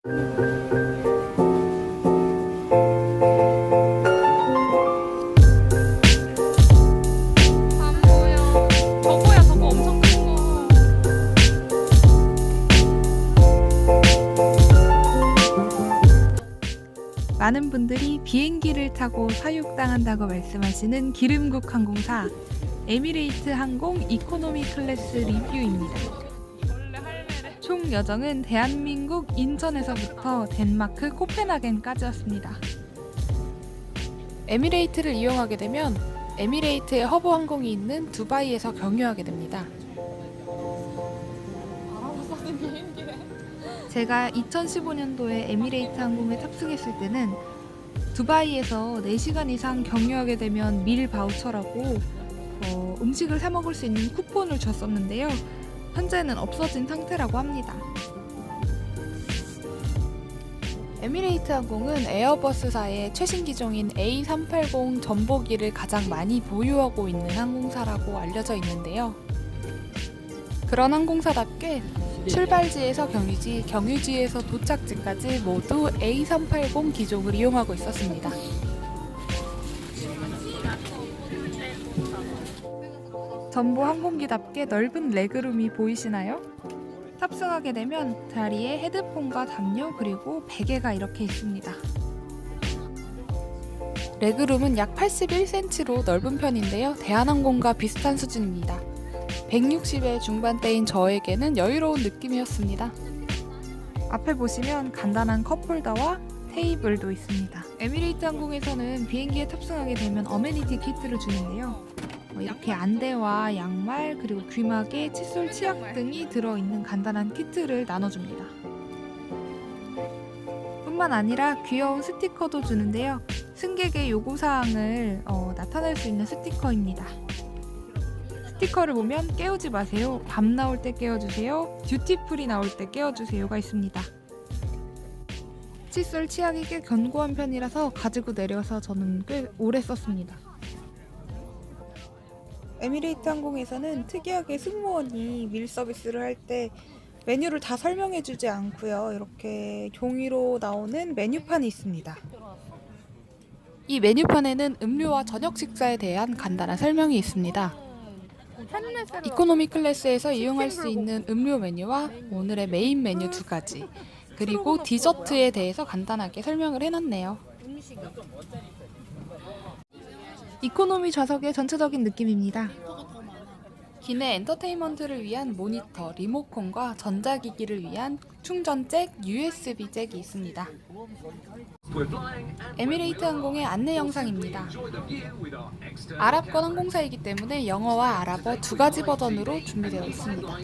안 보여. 저거야, 저거 엄청 큰 거. 많은 분들이 비행기를 타고 사육당한다고 말씀하시는 기름국 항공사 에미레이트 항공 이코노미 클래스 리뷰입니다. 원래 할매래. 총 여정은 대한민국 인천에서부터 덴마크 코펜하겐까지였습니다. 에미레이트를 이용하게 되면 에미레이트의 허브 항공이 있는 두바이에서 경유하게 됩니다. 알아봤었는 비행기네. 제가 2015년도에 에미레이트 항공에 탑승했을 때는 두바이에서 4시간 이상 경유하게 되면 밀 바우처라고 음식을 사 먹을 수 있는 쿠폰을 줬었는데요. 현재는 없어진 상태라고 합니다. 에미레이트 항공은 에어버스사의 최신 기종인 A380 전보기를 가장 많이 보유하고 있는 항공사라고 알려져 있는데요. 그런 항공사답게 출발지에서 경유지, 경유지에서 도착지까지 모두 A380 기종을 이용하고 있었습니다. 전보 항공기답게 넓은 레그룸이 보이시나요? 탑승하게 되면 다리에 헤드폰과 담요 그리고 베개가 이렇게 있습니다. 레그룸은 약 81cm로 넓은 편인데요. 대한항공과 비슷한 수준입니다. 160의 중반대인 저에게는 여유로운 느낌이었습니다. 앞에 보시면 간단한 컵홀더와 테이블도 있습니다. 에미레이트 항공에서는 비행기에 탑승하게 되면 어메니티 키트를 주는데요. 이렇게 안대와 양말 그리고 귀마개, 칫솔, 치약 등이 들어있는 간단한 키트를 나눠줍니다. 뿐만 아니라 귀여운 스티커도 주는데요. 승객의 요구사항을 나타낼 수 있는 스티커입니다. 스티커를 보면 깨우지 마세요, 밤 나올 때 깨워주세요, 듀티프리 나올 때 깨워주세요가 있습니다. 칫솔, 치약이 꽤 견고한 편이라서 가지고 내려서 저는 꽤 오래 썼습니다. 에미레이트 항공에서는 특이하게 승무원이 밀 서비스를 할 때 메뉴를 다 설명해주지 않고요. 이렇게 종이로 나오는 메뉴판이 있습니다. 이 메뉴판에는 음료와 저녁 식사에 대한 간단한 설명이 있습니다. 이코노미 클래스에서 이용할 수 있는 음료 메뉴와 오늘의 메인 메뉴 2가지, 그리고 디저트에 대해서 간단하게 설명을 해놨네요. 이코노미 좌석의 전체적인 느낌입니다. 기내 엔터테인먼트를 위한 모니터, 리모컨과 전자기기를 위한 충전잭, USB 잭이 있습니다. 에미레이트 항공의 안내 영상입니다. 아랍권 항공사이기 때문에 영어와 아랍어 2가지 버전으로 준비되어 있습니다.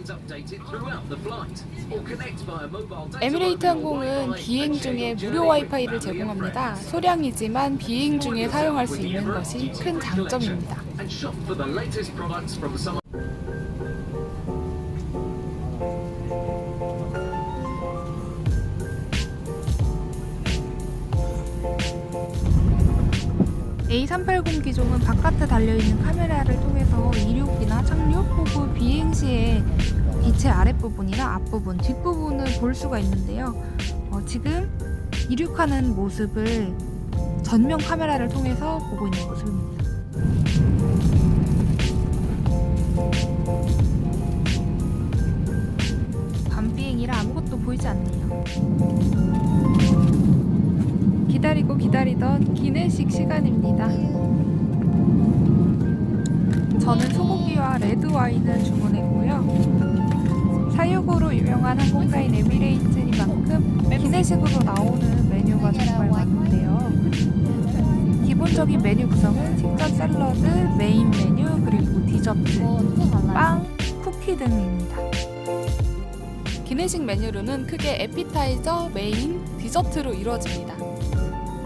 에미레이트 항공은 비행 중에 무료 와이파이를 제공합니다. 소량이지만 비행 중에 사용할 수 있는 것이 큰 장점입니다. A380 기종은 바깥에 달려있는 카메라를 통해서 이륙이나 착륙 혹은 비행 시에 기체 아랫부분이나 앞부분, 뒷부분을 볼 수가 있는데요. 지금 이륙하는 모습을 전면 카메라를 통해서 보고 있는 모습입니다. 밤 비행이라 아무것도 보이지 않네요. 기다리고 기다리던 기내식 시간입니다. 저는 소고기와 레드와인을 주문했고요. 사육으로 유명한 항공사인 에미레이트니만큼 기내식으로 나오는 메뉴가 정말 많은데요. 기본적인 메뉴 구성은 식전 샐러드, 메인 메뉴, 그리고 디저트, 빵, 쿠키 등입니다. 기내식 메뉴로는 크게 에피타이저, 메인, 디저트로 이루어집니다.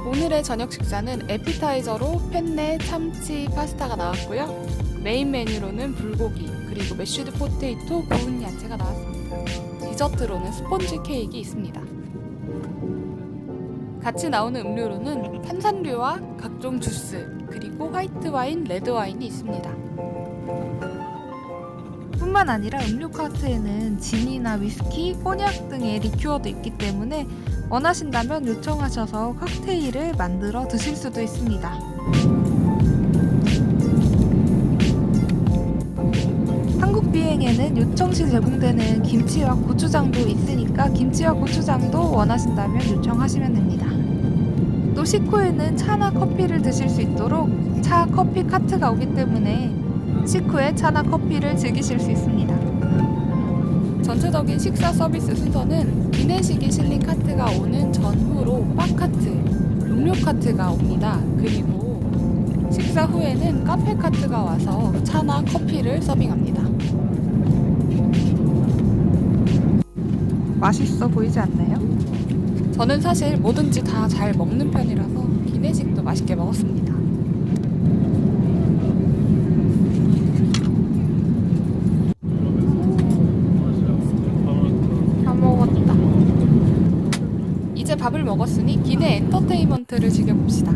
오늘의 저녁 식사는 에피타이저로 펜네, 참치, 파스타가 나왔고요. 메인 메뉴로는 불고기, 그리고 매쉬드 포테이토, 구운 야채가 나왔습니다. 디저트로는 스폰지 케이크가 있습니다. 같이 나오는 음료로는 탄산류와 각종 주스, 그리고 화이트 와인, 레드 와인이 있습니다. 뿐만 아니라 음료 카트에는 진이나 위스키, 코냑 등의 리큐어도 있기 때문에 원하신다면 요청하셔서 칵테일을 만들어 드실 수도 있습니다. 한국 비행에는 요청 시 제공되는 김치와 고추장도 있으니까 김치와 고추장도 원하신다면 요청하시면 됩니다. 또 식후에는 차나 커피를 드실 수 있도록 차, 커피 카트가 오기 때문에 식후에 차나 커피를 즐기실 수 있습니다. 전체적인 식사 서비스 순서는 기내식이 실린 카트가 오는 전후로 바 카트, 음료 카트가 옵니다. 그리고 식사 후에는 카페 카트가 와서 차나 커피를 서빙합니다. 맛있어 보이지 않나요? 저는 사실 뭐든지 다 잘 먹는 편이라서 기내식도 맛있게 먹었습니다. 다 먹었다. 이제 밥을 먹었으니 기내 엔터테인먼트를 즐겨봅시다.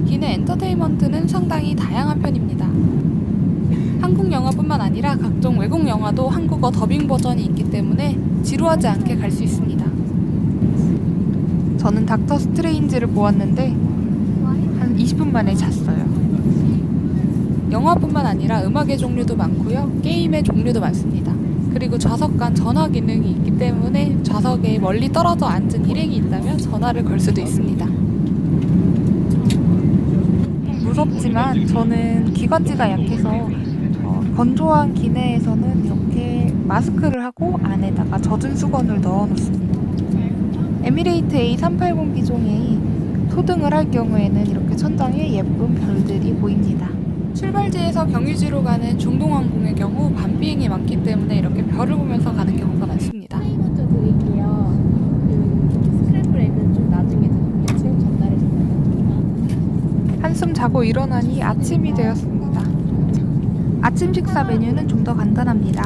기내 엔터테인먼트는 상당히 다양한 편입니다. 한국 영화뿐만 아니라 각종 외국 영화도 한국어 더빙 버전이 있기 때문에 지루하지 않게 갈 수 있습니다. 저는 닥터 스트레인지를 보았는데 한 20분 만에 잤어요. 영화뿐만 아니라 음악의 종류도 많고요. 게임의 종류도 많습니다. 그리고 좌석 간 전화 기능이 있기 때문에 좌석에 멀리 떨어져 앉은 일행이 있다면 전화를 걸 수도 있습니다. 무섭지만 저는 기관지가 약해서 건조한 기내에서는 이렇게 마스크를 하고 안에다가 젖은 수건을 넣어놓습니다. 에미레이트 A380 기종에 소등을 할 경우에는 이렇게 천장에 예쁜 별들이 보입니다. 출발지에서 경유지로 가는 중동항공의 경우 밤 비행이 많기 때문에 이렇게 별을 보면서 가는 경우가 많습니다. 먼저 드릴게요. 그 스크램블 에그는 좀 나중에 드릴게요. 지금 전달해 주세요. 한숨 자고 일어나니 아침이 되었습니다. 아침 식사 메뉴는 좀 더 간단합니다.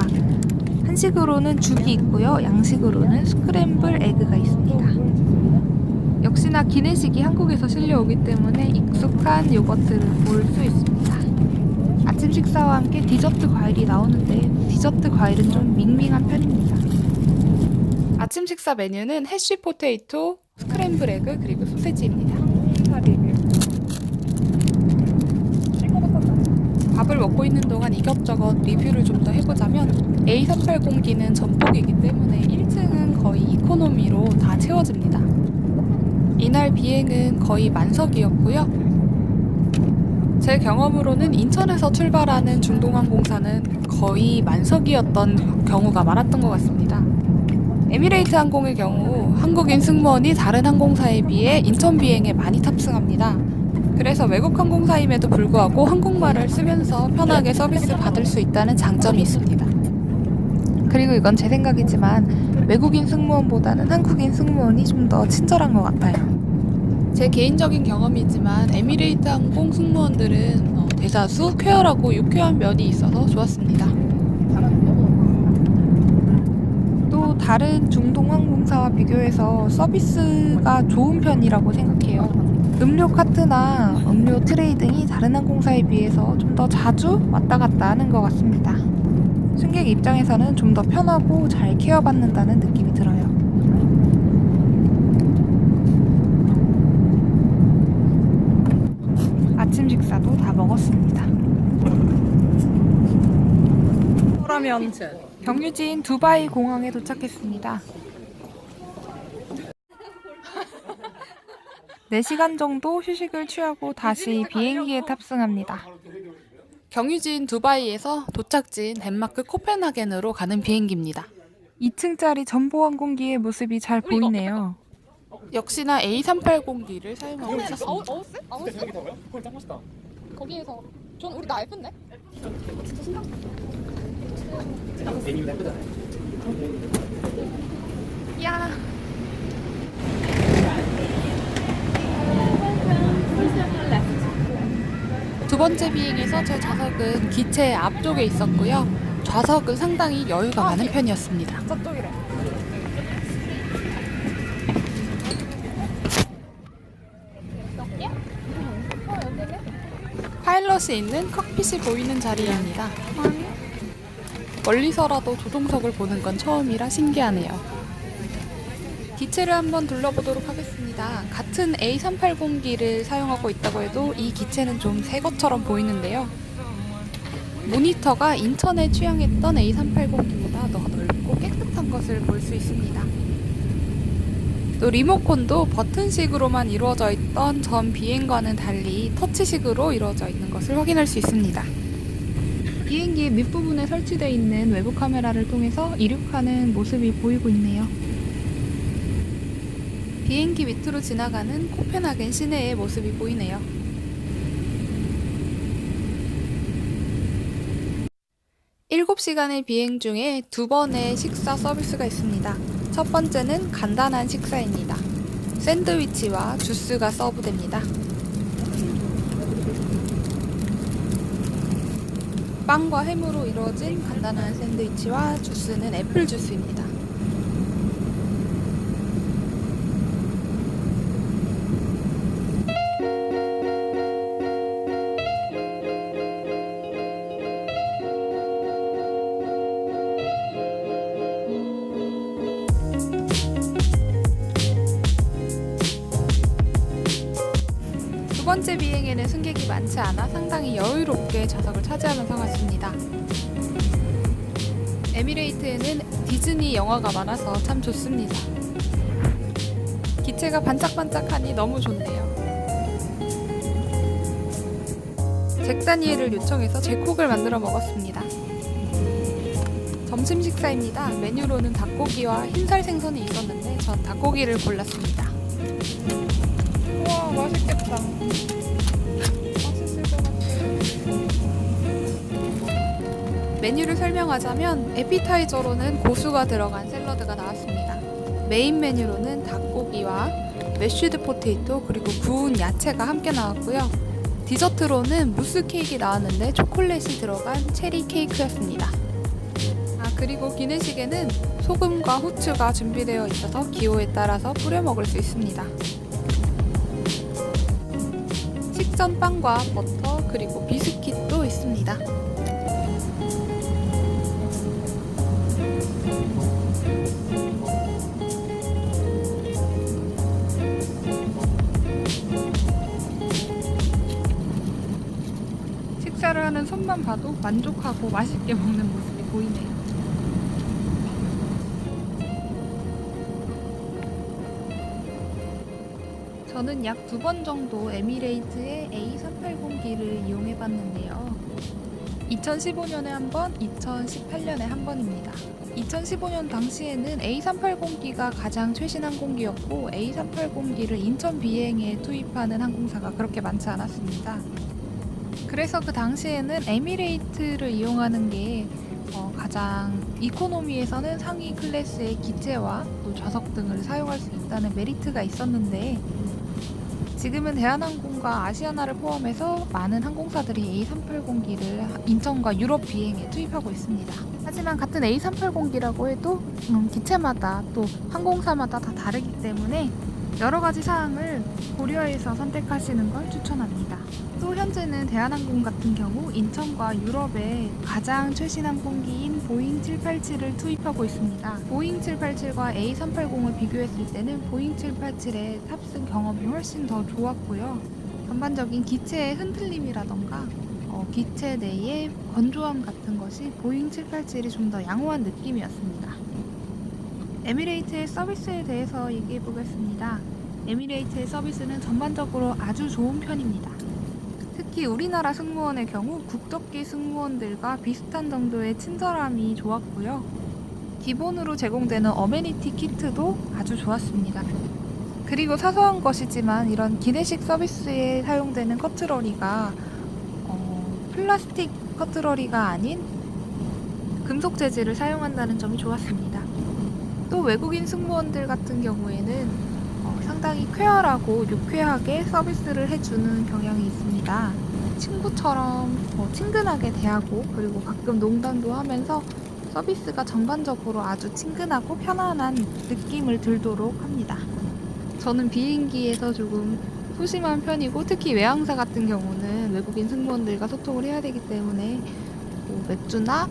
한식으로는 죽이 있고요. 양식으로는 스크램블 에그가 있습니다. 역시나 기내식이 한국에서 실려오기 때문에 익숙한 요거트를 볼 수 있습니다. 아침 식사와 함께 디저트 과일이 나오는데 디저트 과일은 좀 밍밍한 편입니다. 아침 식사 메뉴는 해쉬 포테이토, 스크램블 에그, 그리고 소세지입니다. 밥을 먹고 있는 동안 이것저것 리뷰를 좀 더 해보자면 A380기는 전복이기 때문에 1층은 거의 이코노미로 다 채워집니다. 이날 비행은 거의 만석이었고요. 제 경험으로는 인천에서 출발하는 중동항공사는 거의 만석이었던 경우가 많았던 것 같습니다. 에미레이트 항공의 경우 한국인 승무원이 다른 항공사에 비해 인천 비행에 많이 탑승합니다. 그래서 외국 항공사임에도 불구하고 한국말을 쓰면서 편하게 서비스 받을 수 있다는 장점이 있습니다. 그리고 이건 제 생각이지만 외국인 승무원보다는 한국인 승무원이 좀 더 친절한 것 같아요. 제 개인적인 경험이지만 에미레이트 항공 승무원들은 대다수 쾌활하고 유쾌한 면이 있어서 좋았습니다. 또 다른 중동 항공사와 비교해서 서비스가 좋은 편이라고 생각해요. 음료 카트나 음료 트레이 등이 다른 항공사에 비해서 좀 더 자주 왔다 갔다 하는 것 같습니다. 승객 입장에서는 좀 더 편하고 잘 케어받는다는 느낌이 들어요. 아침 식사도 다 먹었습니다. 그러면 경유지인 두바이 공항에 도착했습니다. 4시간 정도 휴식을 취하고 다시 비행기에 탑승합니다. 경유지인 두바이에서 도착지인 덴마크 코펜하겐으로 가는 비행기입니다. 2층짜리 전보항공기의 모습이 잘 보이네요. 역시나 A380기를 사용하고 있었습니다. 거기에서 전 우리 나 예쁜데? 야. 두 번째 비행에서 제 좌석은 기체 앞쪽에 있었고요. 좌석은 상당히 여유가 많은 편이었습니다. 저쪽이래. 파일럿이 있는 칵핏이 보이는 자리입니다. 멀리서라도 조종석을 보는 건 처음이라 신기하네요. 기체를 한번 둘러보도록 하겠습니다. 같은 A380기를 사용하고 있다고 해도 이 기체는 좀 새 것처럼 보이는데요. 모니터가 인천에 취향했던 A380기보다 더 넓고 깨끗한 것을 볼 수 있습니다. 또 리모컨도 버튼식으로만 이루어져 있던 전 비행과는 달리 터치식으로 이루어져 있는 것을 확인할 수 있습니다. 비행기의 밑부분에 설치되어 있는 외부 카메라를 통해서 이륙하는 모습이 보이고 있네요. 비행기 밑으로 지나가는 코펜하겐 시내의 모습이 보이네요. 일곱 시간의 비행 중에 2번의 식사 서비스가 있습니다. 첫 번째는 간단한 식사입니다. 샌드위치와 주스가 서브됩니다. 빵과 햄으로 이루어진 간단한 샌드위치와 주스는 애플 주스입니다. 두 번째 비행에는 승객이 많지 않아 상당히 여유롭게 좌석을 차지하면서 갔습니다. 에미레이트에는 디즈니 영화가 많아서 참 좋습니다. 기체가 반짝반짝하니 너무 좋네요. 잭 다니엘을 요청해서 제콕을 만들어 먹었습니다. 점심 식사입니다. 메뉴로는 닭고기와 흰살 생선이 있었는데 전 닭고기를 골랐습니다. 우와, 맛있겠다. 맛있을 것 같아요. 메뉴를 설명하자면 에피타이저로는 고수가 들어간 샐러드가 나왔습니다. 메인 메뉴로는 닭고기와 매쉬드 포테이토 그리고 구운 야채가 함께 나왔고요. 디저트로는 무스 케이크 나왔는데 초콜릿이 들어간 체리 케이크였습니다. 그리고 기내식에는 소금과 후추가 준비되어 있어서 기호에 따라서 뿌려 먹을 수 있습니다. 식전 빵과 버터 그리고 비스킷도 있습니다. 식사를 하는 손만 봐도 만족하고 맛있게 먹는 모습이 보이네요. 저는 약 2번 정도 에미레이트의 A380기를 이용해 봤는데요. 2015년에 한 번, 2018년에 한 번입니다. 2015년 당시에는 A380기가 가장 최신 항공기였고 A380기를 인천 비행에 투입하는 항공사가 그렇게 많지 않았습니다. 그래서 그 당시에는 에미레이트를 이용하는 게 가장 이코노미에서는 상위 클래스의 기체와 또 좌석 등을 사용할 수 있다는 메리트가 있었는데 지금은 대한항공과 아시아나를 포함해서 많은 항공사들이 A380기를 인천과 유럽 비행에 투입하고 있습니다. 하지만 같은 A380기라고 해도 기체마다 또 항공사마다 다 다르기 때문에 여러 가지 사항을 고려해서 선택하시는 걸 추천합니다. 또 현재는 대한항공 같은 경우 인천과 유럽에 가장 최신 항공기인 보잉 787을 투입하고 있습니다. 보잉 787과 A380을 비교했을 때는 보잉 787의 탑승 경험이 훨씬 더 좋았고요. 전반적인 기체의 흔들림이라던가 기체 내의 건조함 같은 것이 보잉 787이 좀 더 양호한 느낌이었습니다. 에미레이트의 서비스에 대해서 얘기해 보겠습니다. 에미레이트의 서비스는 전반적으로 아주 좋은 편입니다. 특히 우리나라 승무원의 경우 국적기 승무원들과 비슷한 정도의 친절함이 좋았고요. 기본으로 제공되는 어메니티 키트도 아주 좋았습니다. 그리고 사소한 것이지만 이런 기내식 서비스에 사용되는 커트러리가 플라스틱 커트러리가 아닌 금속 재질을 사용한다는 점이 좋았습니다. 또 외국인 승무원들 같은 경우에는 상당히 쾌활하고 유쾌하게 서비스를 해주는 경향이 있습니다. 친구처럼 친근하게 대하고 그리고 가끔 농담도 하면서 서비스가 전반적으로 아주 친근하고 편안한 느낌을 들도록 합니다. 저는 비행기에서 조금 소심한 편이고 특히 외항사 같은 경우는 외국인 승무원들과 소통을 해야 되기 때문에 맥주나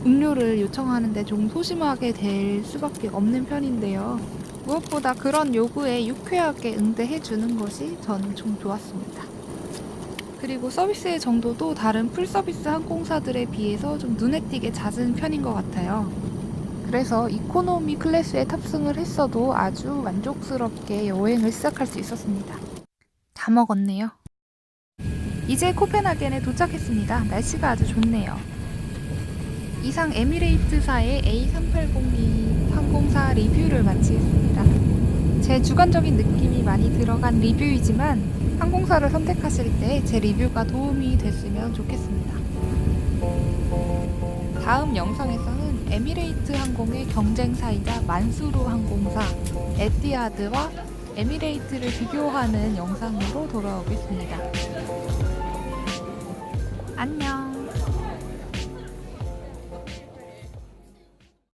음료를 요청하는데 조금 소심하게 될 수밖에 없는 편인데요. 무엇보다 그런 요구에 유쾌하게 응대해주는 것이 저는 좀 좋았습니다. 그리고 서비스의 정도도 다른 풀서비스 항공사들에 비해서 좀 눈에 띄게 잦은 편인 것 같아요. 그래서 이코노미 클래스에 탑승을 했어도 아주 만족스럽게 여행을 시작할 수 있었습니다. 다 먹었네요. 이제 코펜하겐에 도착했습니다. 날씨가 아주 좋네요. 이상 에미레이트사의 A380이 항공사 리뷰를 마치겠습니다. 제 주관적인 느낌이 많이 들어간 리뷰이지만 항공사를 선택하실 때 제 리뷰가 도움이 됐으면 좋겠습니다. 다음 영상에서는 에미레이트 항공의 경쟁사이자 만수르 항공사 에티하드와 에미레이트를 비교하는 영상으로 돌아오겠습니다. 안녕.